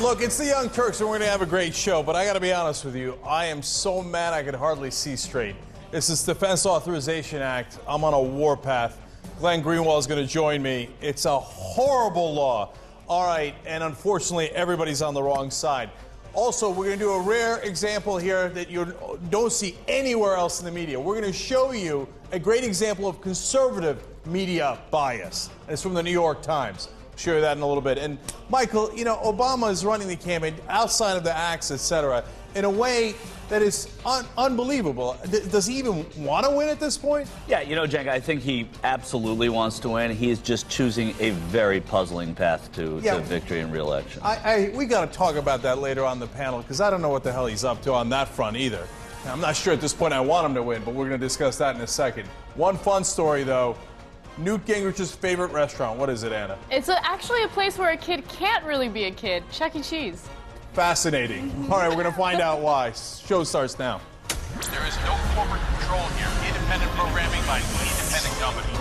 Look, it's the Young Turks, and we're going to have a great show, but I got to be honest with you. I am so mad I could hardly see straight. This is Defense Authorization Act. I'm on a warpath. Glenn Greenwald is going to join me. It's a horrible law. All right, and unfortunately, everybody's on the wrong side. Also, we're going to do a rare example here that you don't see anywhere else in the media. We're going to show you a great example of conservative media bias. And it's from the New York Times. Show you that in a little bit. And Michael, you know, Obama is running the campaign outside of the acts, etc., in a way that is unbelievable. Does he even want to win at this point? Yeah, you know, Cenk, I think he absolutely wants to win. He is just choosing a very puzzling path to victory and re-election. We got to talk about that later on the panel, because I don't know what the hell he's up to on that front either. Now, I'm not sure at this point I want him to win, but we're going to discuss that in a second. One fun story, though. Newt Gingrich's favorite restaurant. What is it, Anna? It's actually a place where a kid can't really be a kid. Chuck E. Cheese. Fascinating. All right, we're going to find out why. Show starts now. There is no corporate control here. Independent programming by an independent company.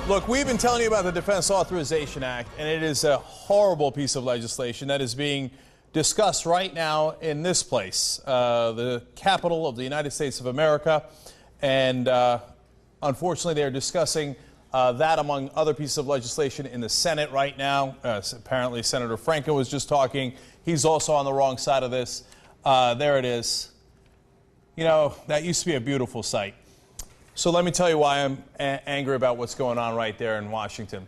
Look, we've been telling you about the Defense Authorization Act, and it is a horrible piece of legislation that is being discussed right now in this place, the capital of the United States of America. And unfortunately, they're discussing that among other pieces of legislation in the Senate right now. Apparently, Senator Franken was just talking. He's also on the wrong side of this. There it is. You know, that used to be a beautiful sight. So let me tell you why I'm angry about what's going on right there in Washington.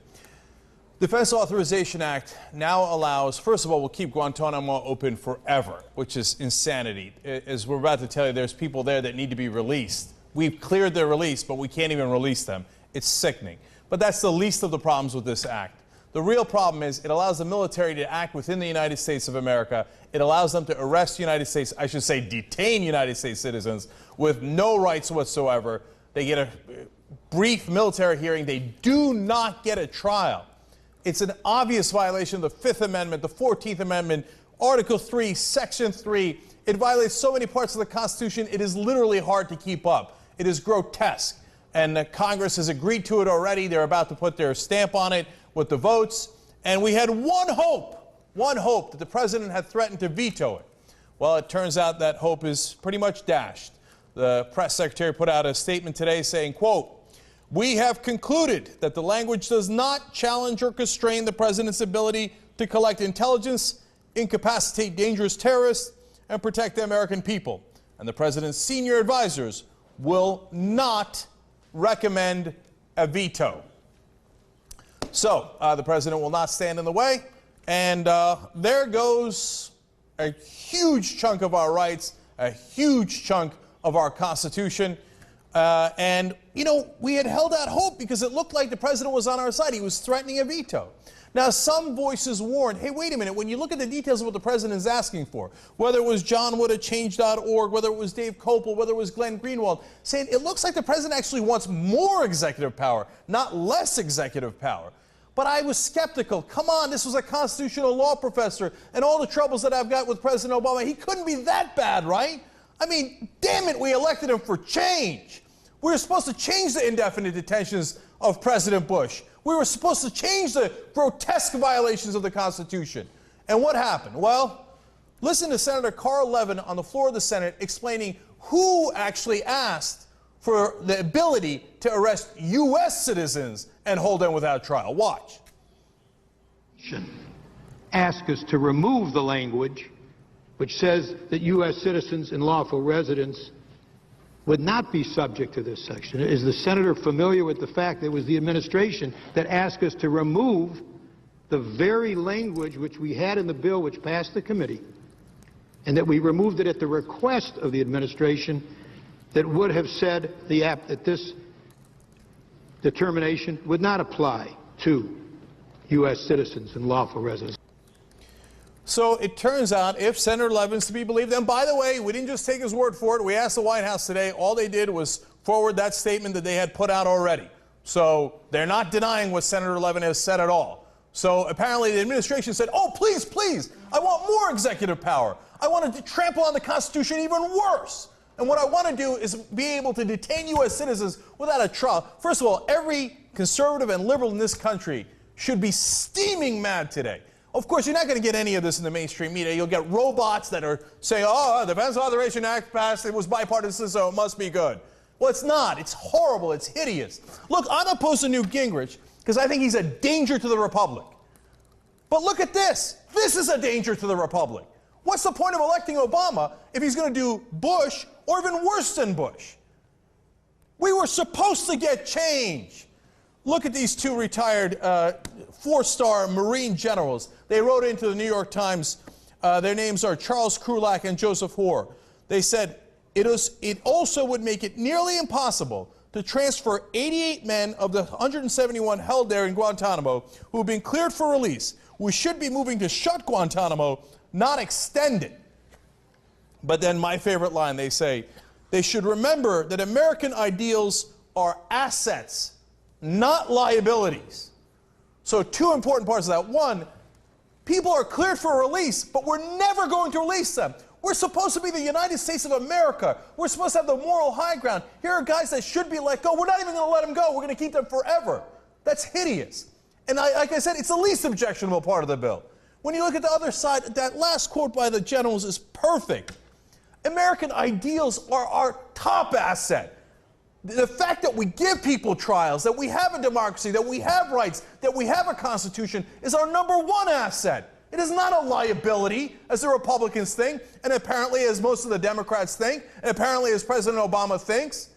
Defense Authorization Act now allows, first of all, we'll keep Guantanamo open forever, which is insanity. As we're about to tell you, there's people there that need to be released. We've cleared their release, but we can't even release them. It's sickening. But that's the least of the problems with this act. The real problem is it allows the military to act within the United States of America. It allows them to arrest United States, I should say detain United States citizens with no rights whatsoever. They get a brief military hearing. They do not get a trial. It's an obvious violation of the Fifth Amendment, the 14th Amendment, Article 3, Section 3. It violates so many parts of the Constitution, it is literally hard to keep up. It is grotesque. And Congress has agreed to it already. They're about to put their stamp on it with the votes. And we had one hope that the president had threatened to veto it. Well, it turns out that hope is pretty much dashed. The press secretary put out a statement today saying, quote, "We have concluded that the language does not challenge or constrain the president's ability to collect intelligence, incapacitate dangerous terrorists, and protect the American people. And the president's senior advisors will not recommend a veto." So the president will not stand in the way. And there goes a huge chunk of our rights, a huge chunk of our Constitution. And, you know, we had held out hope because it looked like the president was on our side. He was threatening a veto. Now, some voices warned, hey, wait a minute, when you look at the details of what the president is asking for, whether it was John Wood at Change.org, whether it was Dave Kopel, whether it was Glenn Greenwald, saying it looks like the president actually wants more executive power, not less executive power. But I was skeptical. Come on, this was a constitutional law professor, and all the troubles that I've got with President Obama, he couldn't be that bad, right? I mean, damn it, we elected him for change. We were supposed to change the indefinite detentions of President Bush. We were supposed to change the grotesque violations of the Constitution. And what happened? Well, listen to Senator Carl Levin on the floor of the Senate explaining who actually asked for the ability to arrest U.S. citizens and hold them without trial. Watch. Ask us to remove the language which says that U.S. citizens and lawful residents would not be subject to this section. Is the senator familiar with the fact that it was the administration that asked us to remove the very language which we had in the bill which passed the committee, and that we removed it at the request of the administration that would have said that this determination would not apply to U.S. citizens and lawful residents? So it turns out, if Senator Levin's to be believed, and by the way, we didn't just take his word for it. We asked the White House today. All they did was forward that statement that they had put out already. So they're not denying what Senator Levin has said at all. So apparently the administration said, oh, please, please, I want more executive power. I want to trample on the Constitution even worse. And what I want to do is be able to detain U.S. citizens without a trial. First of all, every conservative and liberal in this country should be steaming mad today. Of course, you're not going to get any of this in the mainstream media. You'll get robots that are saying, oh, the Defense Authorization Act passed, it was bipartisan, so it must be good. Well, it's not. It's horrible. It's hideous. Look, I'm opposed to Newt Gingrich because I think he's a danger to the Republic. But look at this. This is a danger to the Republic. What's the point of electing Obama if he's going to do Bush or even worse than Bush? We were supposed to get change. Look at these two retired four-star Marine generals. They wrote into the New York Times. Their names are Charles Krulak and Joseph Hoare. They said, it also would make it nearly impossible to transfer 88 men of the 171 held there in Guantanamo who have been cleared for release. We should be moving to shut Guantanamo, not extend it. But then my favorite line, they say, they should remember that American ideals are assets, not liabilities. So two important parts of that. One, people are cleared for release, but we're never going to release them. We're supposed to be the United States of America. We're supposed to have the moral high ground. Here are guys that should be let go. We're not even going to let them go. We're going to keep them forever. That's hideous. And like I said, it's the least objectionable part of the bill. When you look at the other side, that last quote by the generals is perfect. American ideals are our top asset. The fact that we give people trials, that we have a democracy, that we have rights, that we have a constitution is our #1 asset. It is not a liability, as the Republicans think, and apparently as most of the Democrats think, and apparently as President Obama thinks.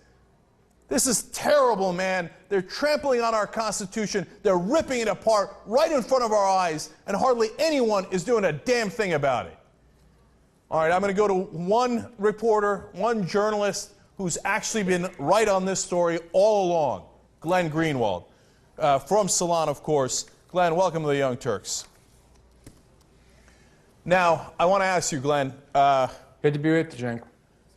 This is terrible, man. They're trampling on our Constitution. They're ripping it apart right in front of our eyes, and hardly anyone is doing a damn thing about it. All right, I'm going to go to one reporter, one journalist who's actually been right on this story all along, Glenn Greenwald, from Salon, of course. Glenn, welcome to the Young Turks. Now, I want to ask you, Glenn. Good to be with you, Cenk.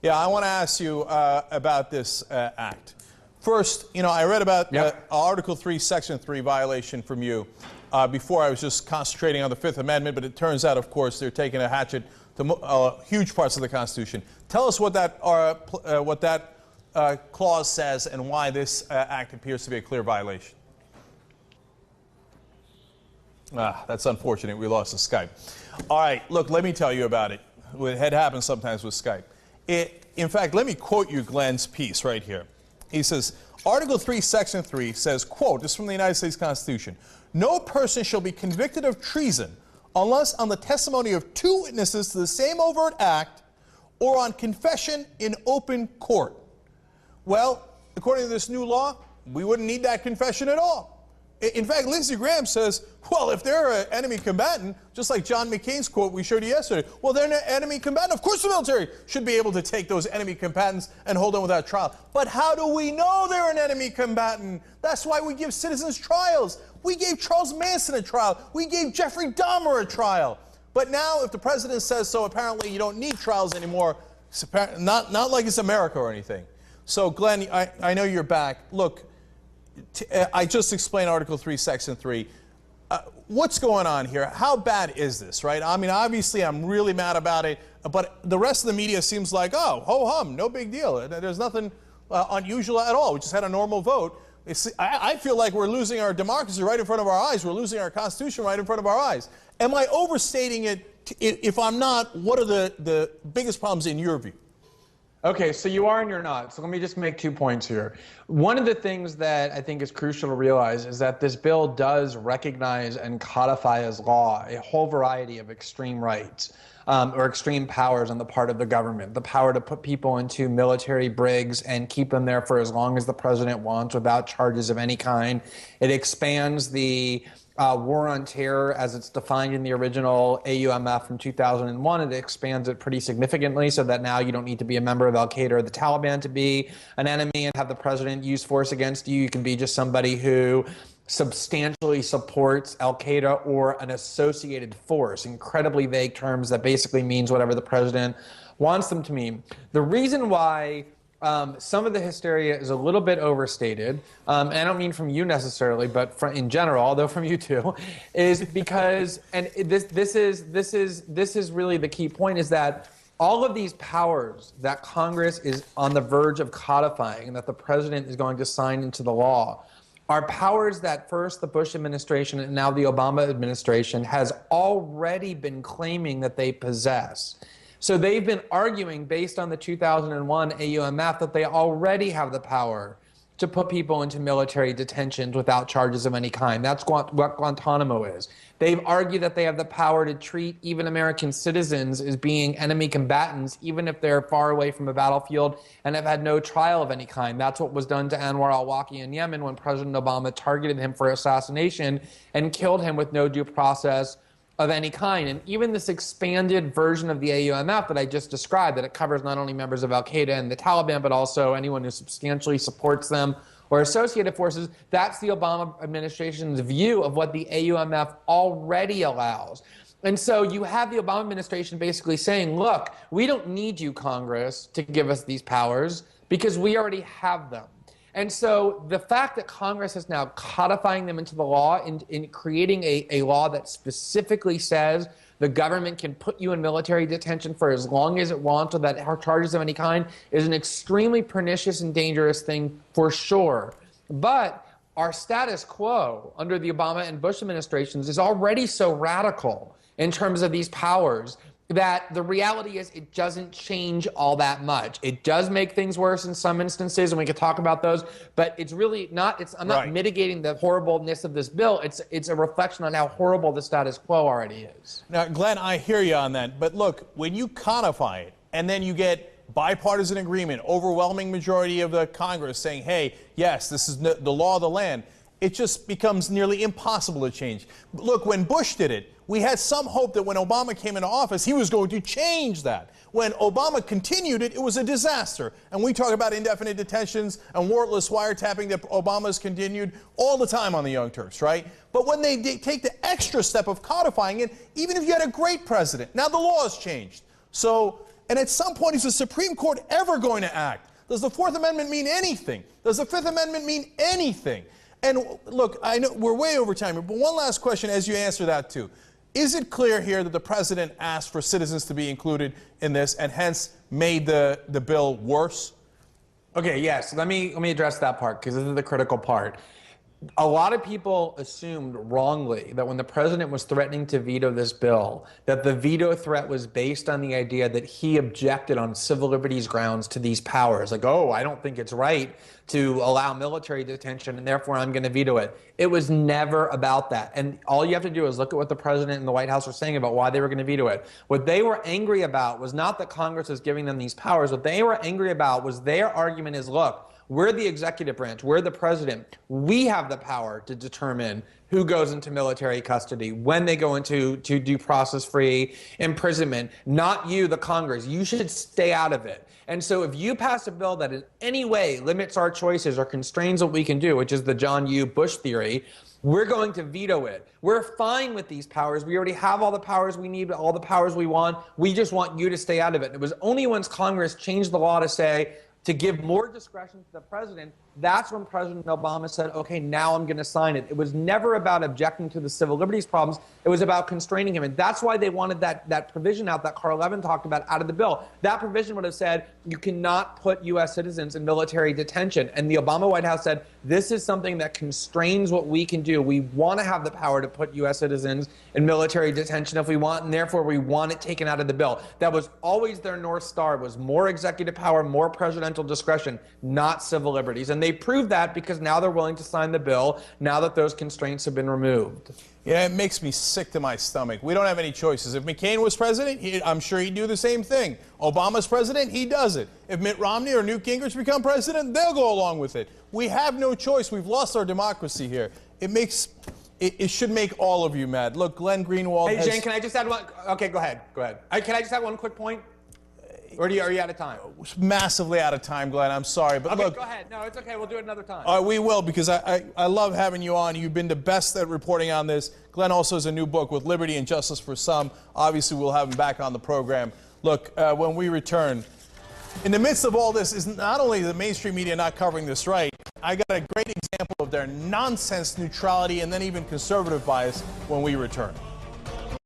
Yeah, I want to ask you about this act. First, you know, I read about Article 3, Section 3 violation from you. Before, I was just concentrating on the Fifth Amendment, but it turns out, of course, they're taking a hatchet to huge parts of the Constitution. Tell us what that clause says and why this act appears to be a clear violation. That's unfortunate. We lost the Skype. All right, look, let me tell you about it. It had happened sometimes with Skype. In fact, let me quote you Glenn's piece right here. He says, Article 3, Section 3 says, quote, this is from the United States Constitution, no person shall be convicted of treason unless on the testimony of 2 witnesses to the same overt act or on confession in open court. Well, according to this new law, we wouldn't need that confession at all. In fact, Lindsey Graham says, well, if they're an enemy combatant, just like John McCain's quote we showed you yesterday, well, they're an enemy combatant. Of course the military should be able to take those enemy combatants and hold them without trial. But how do we know they're an enemy combatant? That's why we give citizens trials. We gave Charles Manson a trial. We gave Jeffrey Dahmer a trial. But now, if the president says so, apparently you don't need trials anymore. It's not like it's America or anything. So, Glenn, I know you're back. Look, I just explained Article 3, Section 3. What's going on here? How bad is this, right? I mean, obviously, I'm really mad about it, but the rest of the media seems like, oh, ho-hum, no big deal. There's nothing unusual at all. We just had a normal vote. I feel like we're losing our democracy right in front of our eyes. We're losing our Constitution right in front of our eyes. Am I overstating it? If I'm not, what are the biggest problems in your view? Okay, so you are and you're not. So let me just make 2 points here. One of the things that I think is crucial to realize is that this bill does recognize and codify as law a whole variety of extreme rights or extreme powers on the part of the government. The power to put people into military brigs and keep them there for as long as the president wants without charges of any kind. It expands the war on terror as it's defined in the original AUMF from 2001. It expands it pretty significantly so that now you don't need to be a member of Al-Qaeda or the Taliban to be an enemy and have the president use force against you. You can be just somebody who substantially supports Al-Qaeda or an associated force. Incredibly vague terms that basically means whatever the president wants them to mean. The reason why some of the hysteria is a little bit overstated, and I don't mean from you necessarily, but in general, although from you too, is because, and this is really the key point, is that all of these powers that Congress is on the verge of codifying and that the president is going to sign into the law are powers that first the Bush administration and now the Obama administration has already been claiming that they possess. So they've been arguing based on the 2001 AUMF that they already have the power to put people into military detentions without charges of any kind. That's what Guantanamo is. They've argued that they have the power to treat even American citizens as being enemy combatants, even if they're far away from a battlefield and have had no trial of any kind. That's what was done to Anwar al-Awlaki in Yemen when President Obama targeted him for assassination and killed him with no due process of any kind. And even this expanded version of the AUMF that I just described, that it covers not only members of al-Qaeda and the Taliban, but also anyone who substantially supports them or associated forces, that's the Obama administration's view of what the AUMF already allows. And so you have the Obama administration basically saying, look, we don't need you, Congress, to give us these powers because we already have them. And so the fact that Congress is now codifying them into the law in creating a law that specifically says the government can put you in military detention for as long as it wants without charges of any kind is an extremely pernicious and dangerous thing for sure. But our status quo under the Obama and Bush administrations is already so radical in terms of these powers that the reality is it doesn't change all that much. It does make things worse in some instances, and we could talk about those, but it's really not, I'm not mitigating the horribleness of this bill. It's a reflection on how horrible the status quo already is. Now, Glenn, I hear you on that, but look, when you codify it and then you get bipartisan agreement, overwhelming majority of the Congress saying, hey, yes, this is the law of the land, it just becomes nearly impossible to change. Look, when Bush did it, we had some hope that when Obama came into office, he was going to change that. When Obama continued it, it was a disaster. And we talk about indefinite detentions and warrantless wiretapping that Obama's continued all the time on the Young Turks, right? But when they take the extra step of codifying it, even if you had a great president, now the law has changed. So, and at some point, is the Supreme Court ever going to act? Does the Fourth Amendment mean anything? Does the Fifth Amendment mean anything? And look, I know we're way over time, but one last question as you answer that too. Is it clear here that the president asked for citizens to be included in this and hence made the bill worse? Okay, yes. Let me address that part because this is the critical part. A lot of people assumed wrongly that when the president was threatening to veto this bill, that the veto threat was based on the idea that he objected on civil liberties grounds to these powers. Like, oh, I don't think it's right to allow military detention, and therefore I'm going to veto it. It was never about that. And all you have to do is look at what the president and the White House were saying about why they were going to veto it. What they were angry about was not that Congress was giving them these powers. What they were angry about was their argument is, look, we're the executive branch. We're the president. We have the power to determine who goes into military custody, when they go into due process-free imprisonment, not you, the Congress. You should stay out of it. And so if you pass a bill that in any way limits our choices or constrains what we can do, which is the John Yoo Bush theory, we're going to veto it. We're fine with these powers. We already have all the powers we need, all the powers we want. We just want you to stay out of it. And it was only once Congress changed the law to say, to give more discretion to the president, that's when President Obama said, okay, now I'm going to sign it. It was never about objecting to the civil liberties problems. It was about constraining him. And that's why they wanted that provision out that Carl Levin talked about out of the bill. That provision would have said, you cannot put U.S. citizens in military detention. And the Obama White House said, this is something that constrains what we can do. We want to have the power to put U.S. citizens in military detention if we want, and therefore we want it taken out of the bill. That was always their North Star, was more executive power, more presidential discretion, not civil liberties. And they proved that because now they're willing to sign the bill now that those constraints have been removed. Yeah, it makes me sick to my stomach. We don't have any choices. If McCain was president, I'm sure he'd do the same thing. Obama's president, he does it. If Mitt Romney or Newt Gingrich become president, they'll go along with it. We have no choice. We've lost our democracy here. It should make all of you mad. Look, Glenn Greenwald Hey, Jane, can I just add one? Okay, go ahead. Can I just add one quick point? Or are you out of time? Massively out of time, Glenn. I'm sorry. But okay, look, go ahead. No, it's okay. We'll do it another time. We will, because I love having you on. You've been the best at reporting on this. Glenn also has a new book, With Liberty and Justice for Some. Obviously, we'll have him back on the program. Look, when we return, in the midst of all this is not only the mainstream media not covering this right, I got a great example of their nonsense neutrality and then even conservative bias when we return.